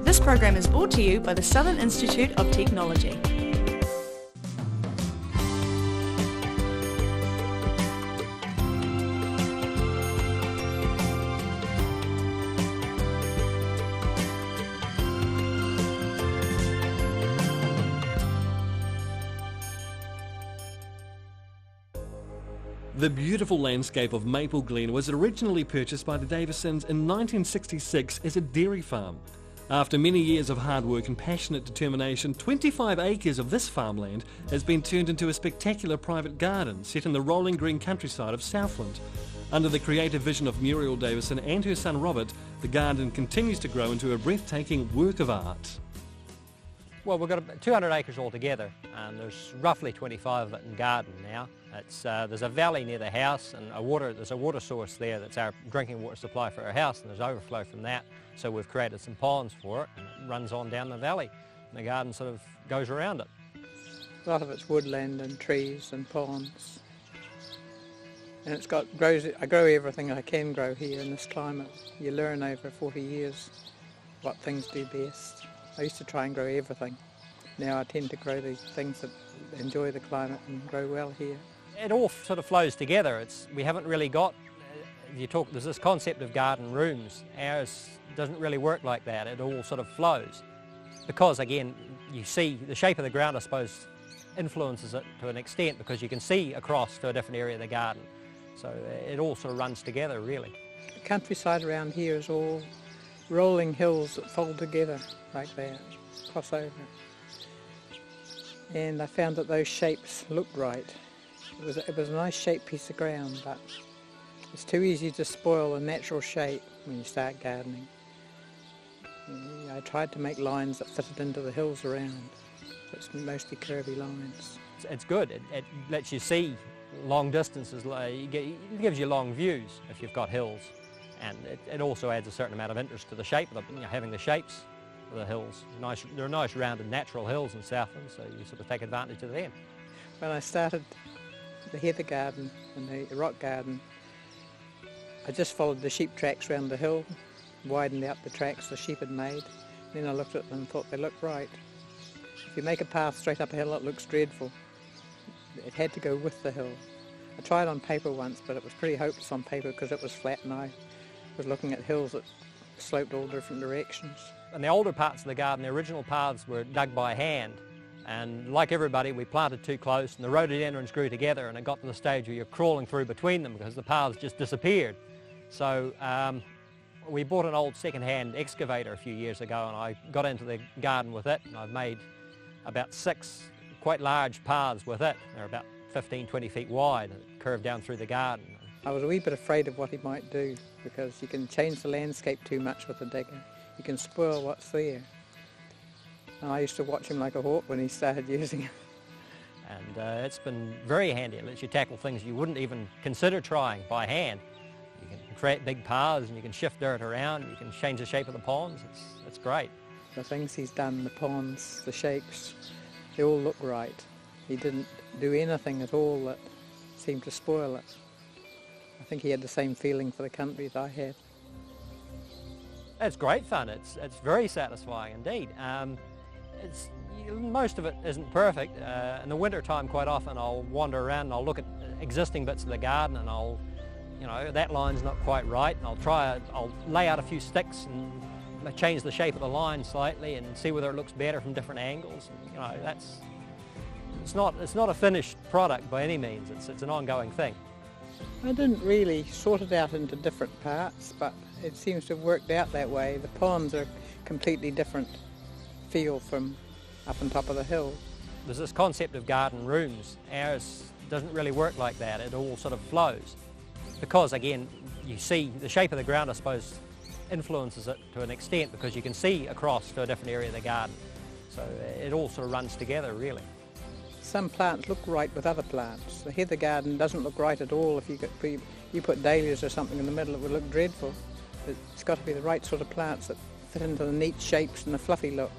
This program is brought to you by the Southern Institute of Technology. The beautiful landscape of Maple Glen was originally purchased by the Davisons in 1966 as a dairy farm. After many years of hard work and passionate determination, 25 acres of this farmland has been turned into a spectacular private garden set in the rolling green countryside of Southland. Under the creative vision of Muriel Davison and her son Robert, the garden continues to grow into a breathtaking work of art. Well, we've got about 200 acres altogether, and there's roughly 25 of it in garden now. There's a valley near the house, and there's a water source there that's our drinking water supply for our house, and there's overflow from that. So we've created some ponds for it, and it runs on down the valley, and the garden sort of goes around it. A lot of it's woodland and trees and ponds, and I grow everything I can grow here in this climate. You learn over 40 years what things do best. I used to try and grow everything. Now I tend to grow the things that enjoy the climate and grow well here. It all sort of flows together. We haven't really got, there's this concept of garden rooms. Ours doesn't really work like that. It all sort of flows. Because again, you see the shape of the ground, I suppose, influences it to an extent because you can see across to a different area of the garden. So it all sort of runs together really. The countryside around here is all rolling hills that fold together like that, cross over. And I found that those shapes looked right. It was a nice shaped piece of ground, but it's too easy to spoil a natural shape when you start gardening. I tried to make lines that fitted into the hills around. It's mostly curvy lines. It's good. It lets you see long distances. It gives you long views if you've got hills. And it also adds a certain amount of interest to the shape of having the shapes of the hills. There are nice rounded natural hills in Southland, so you sort of take advantage of them. When I started the heather garden and the rock garden, I just followed the sheep tracks around the hill, widened out the tracks the sheep had made. Then I looked at them and thought they looked right. If you make a path straight up a hill, it looks dreadful. It had to go with the hill. I tried on paper once, but it was pretty hopeless on paper because it was flat and I was looking at hills that sloped all different directions. In the older parts of the garden, the original paths were dug by hand, and like everybody, we planted too close and the rhododendrons grew together, and it got to the stage where you're crawling through between them because the paths just disappeared. So we bought an old second-hand excavator a few years ago, and I got into the garden with it, and I've made about 6 quite large paths with it. They're about 15, 20 feet wide and curved down through the garden. I was a wee bit afraid of what he might do because you can change the landscape too much with a digger. You can spoil what's there. And I used to watch him like a hawk when he started using it. And it's been very handy. It lets you tackle things you wouldn't even consider trying by hand. You can create big paths and you can shift dirt around. You can change the shape of the ponds. It's great. The things he's done, the ponds, the shapes, they all look right. He didn't do anything at all that seemed to spoil it. I think he had the same feeling for the country that I had. It's great fun. It's very satisfying indeed. Most of it isn't perfect. In the winter time, quite often I'll wander around and I'll look at existing bits of the garden and that line's not quite right, and I'll lay out a few sticks and change the shape of the line slightly and see whether it looks better from different angles. And, it's not a finished product by any means. It's an ongoing thing. I didn't really sort it out into different parts, but it seems to have worked out that way. The ponds are completely different feel from up on top of the hill. There's this concept of garden rooms. Ours doesn't really work like that. It all sort of flows. Because again, you see the shape of the ground, I suppose, influences it to an extent because you can see across to a different area of the garden. So it all sort of runs together really. Some plants look right with other plants. The heather garden doesn't look right at all. If you put dahlias or something in the middle, it would look dreadful. It's got to be the right sort of plants that fit into the neat shapes and the fluffy look.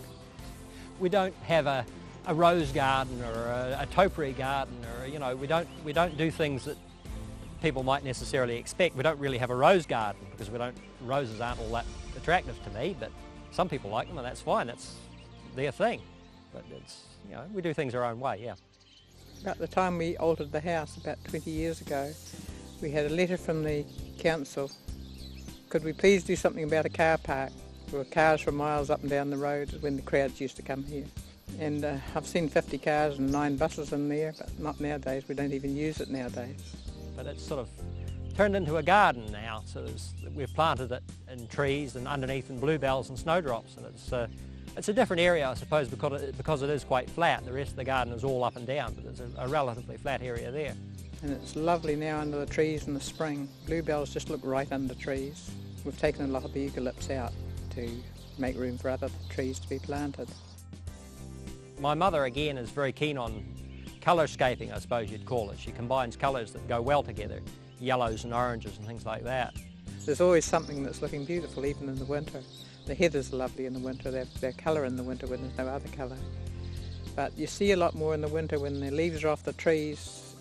We don't have a rose garden or a topiary garden, or we don't do things that people might necessarily expect. We don't really have a rose garden because roses aren't all that attractive to me, but Some people like them, and that's fine, that's their thing. But it's, you know, we do things our own way, yeah. About the time we altered the house, about 20 years ago, we had a letter from the council. Could we please do something about a car park? There were cars for miles up and down the road when the crowds used to come here. And I've seen 50 cars and 9 buses in there, but not nowadays. We don't even use it nowadays. But it's sort of turned into a garden now, so we've planted it in trees and underneath in bluebells and snowdrops, and it's a different area, I suppose, because it is quite flat. The rest of the garden is all up and down, but there's a relatively flat area there. And it's lovely now under the trees in the spring. Bluebells just look right under trees. We've taken a lot of the eucalypts out to make room for other trees to be planted. My mother, again, is very keen on colour-scaping, I suppose you'd call it. She combines colours that go well together, yellows and oranges and things like that. There's always something that's looking beautiful, even in the winter. The heathers are lovely in the winter. They're colour in the winter when there's no other colour. But you see a lot more in the winter when the leaves are off the trees.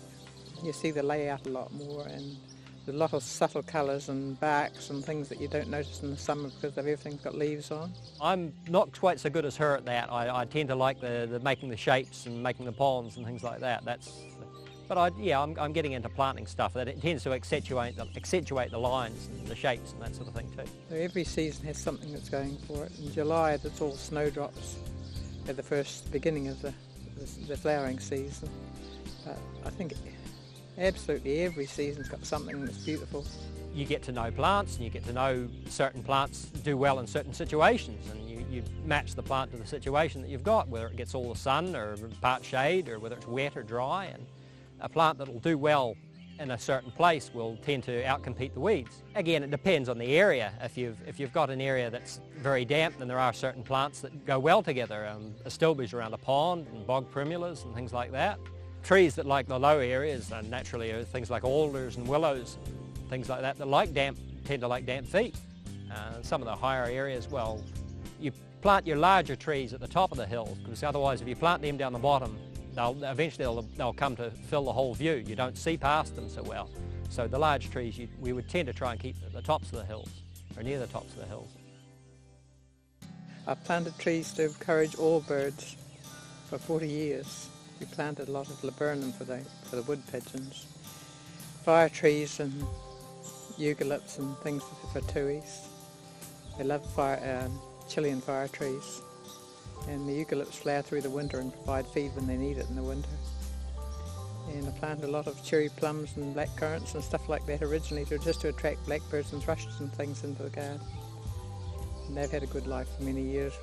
You see the layout a lot more, and there's a lot of subtle colours and barks and things that you don't notice in the summer because everything's got leaves on. I'm not quite so good as her at that. I tend to like the making the shapes and making the ponds and things like that. But I'm getting into planting stuff that it tends to accentuate the lines and the shapes and that sort of thing too. So every season has something that's going for it. In July, it's all snowdrops at the first beginning of the flowering season. But I think absolutely every season's got something that's beautiful. You get to know plants, and you get to know certain plants do well in certain situations, and you match the plant to the situation that you've got, whether it gets all the sun or part shade, or whether it's wet or dry. And a plant that will do well in a certain place will tend to outcompete the weeds. Again, it depends on the area. If you've got an area that's very damp, then there are certain plants that go well together. Astilbes around a pond, and bog primulas and things like that. Trees that like the low areas are naturally things like alders and willows, and things like that like damp tend to like damp feet. Some of the higher areas, well, you plant your larger trees at the top of the hills, because otherwise if you plant them down the bottom, eventually they'll come to fill the whole view. You don't see past them so well. So the large trees we would tend to try and keep at the tops of the hills, or near the tops of the hills. I've planted trees to encourage all birds for 40 years. We planted a lot of laburnum for the wood pigeons, fire trees and eucalypts and things for tuis. They love Chilean fire trees, and the eucalypts flower through the winter and provide feed when they need it in the winter. And I planted a lot of cherry plums and blackcurrants and stuff like that originally just to attract blackbirds and thrushes and things into the garden. And they've had a good life for many years.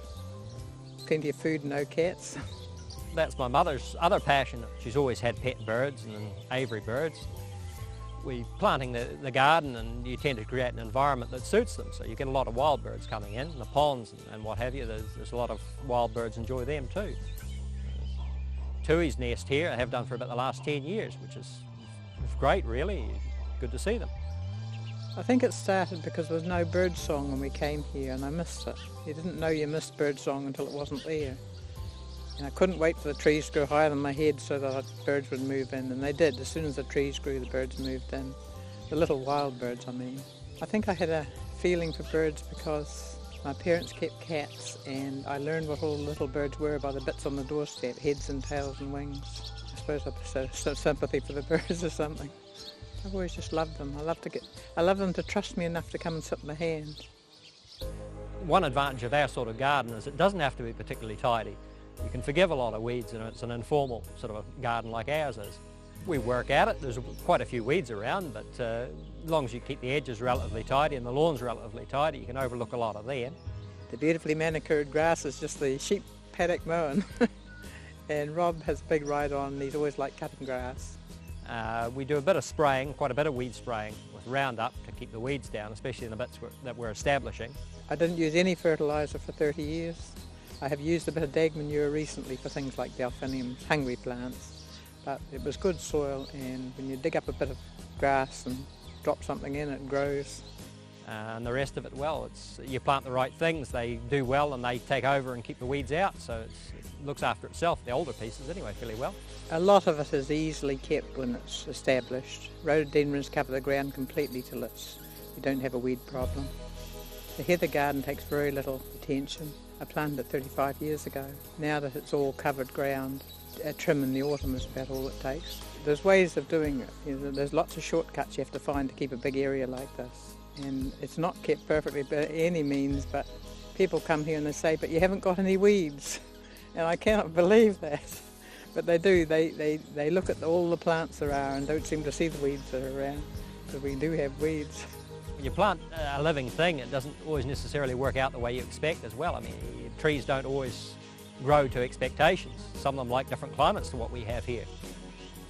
Plenty of food and no cats. That's my mother's other passion. She's always had pet birds and aviary birds. We're planting the garden, and you tend to create an environment that suits them, so you get a lot of wild birds coming in, the ponds and what have you. There's a lot of wild birds enjoy them too. Tui's nest here I have done for about the last 10 years, which is great really. Good to see them. I think it started because there was no bird song when we came here, and I missed it. You didn't know you missed bird song until it wasn't there. And I couldn't wait for the trees to grow higher than my head so that birds would move in, and they did. As soon as the trees grew, the birds moved in. The little wild birds, I mean. I think I had a feeling for birds because my parents kept cats, and I learned what all the little birds were by the bits on the doorstep, heads and tails and wings. I suppose I have some sympathy for the birds or something. I've always just loved them. I love them to trust me enough to come and sit in my hand. One advantage of our sort of garden is it doesn't have to be particularly tidy. You can forgive a lot of weeds, and it's an informal sort of a garden like ours is. We work at it. There's quite a few weeds around, but as long as you keep the edges relatively tidy and the lawn's relatively tidy, you can overlook a lot of them. The beautifully manicured grass is just the sheep paddock mowing. And Rob has a big ride on, and he's always like cutting grass. We do a bit of spraying, quite a bit of weed spraying with Roundup to keep the weeds down, especially in the bits that we're establishing. I didn't use any fertiliser for 30 years. I have used a bit of dag manure recently for things like delphiniums, hungry plants, but it was good soil, and when you dig up a bit of grass and drop something in, it grows. And the rest of it, well, you plant the right things, they do well, and they take over and keep the weeds out, so it looks after itself, the older pieces anyway, fairly well. A lot of it is easily kept when it's established. Rhododendrons cover the ground completely till you don't have a weed problem. The heather garden takes very little attention. I planted it 35 years ago. Now that it's all covered ground, a trim in the autumn is about all it takes. There's ways of doing it. There's lots of shortcuts you have to find to keep a big area like this. And it's not kept perfectly by any means, but people come here and they say, but you haven't got any weeds. And I cannot believe that. But they do. They look at all the plants there are and don't seem to see the weeds that are around. But we do have weeds. When you plant a living thing, it doesn't always necessarily work out the way you expect as well. I mean, trees don't always grow to expectations. Some of them like different climates to what we have here.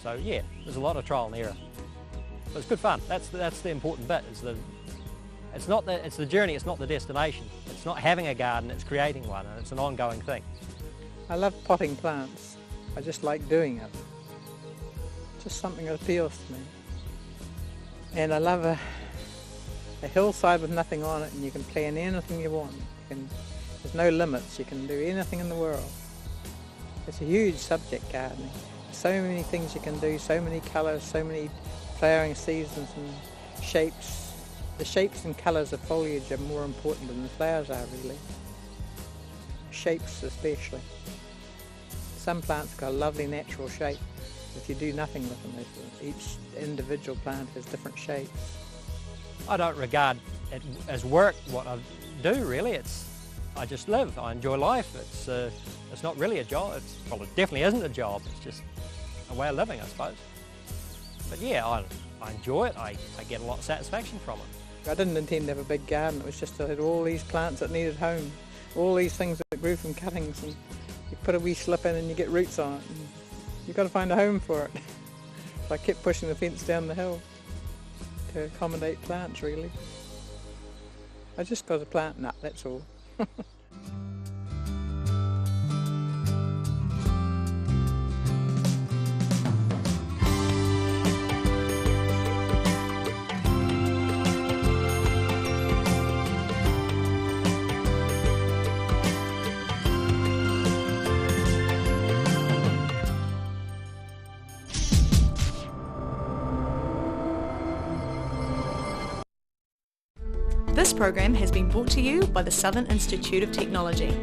So yeah, there's a lot of trial and error. But it's good fun. That's the important bit. It's the journey, it's not the destination. It's not having a garden, it's creating one, and it's an ongoing thing. I love potting plants. I just like doing it. Just something that appeals to me. And I love a hillside with nothing on it, and you can plan anything you want. There's no limits. You can do anything in the world. It's a huge subject, gardening. So many things you can do, so many colours, so many flowering seasons and shapes. The shapes and colours of foliage are more important than the flowers are, really. Shapes especially. Some plants got a lovely natural shape. If you do nothing with them, each individual plant has different shapes. I don't regard it as work, what I do really. I just live, I enjoy life. It's not really a job. Well, it definitely isn't a job. It's just a way of living, I suppose. But yeah, I enjoy it. I get a lot of satisfaction from it. I didn't intend to have a big garden. It was just I had all these plants that needed home. All these things that grew from cuttings, and you put a wee slip in and you get roots on it. And you've got to find a home for it. So I kept pushing the fence down the hill to accommodate plants, really. I just got a plant nut, that's all. This program has been brought to you by the Southern Institute of Technology.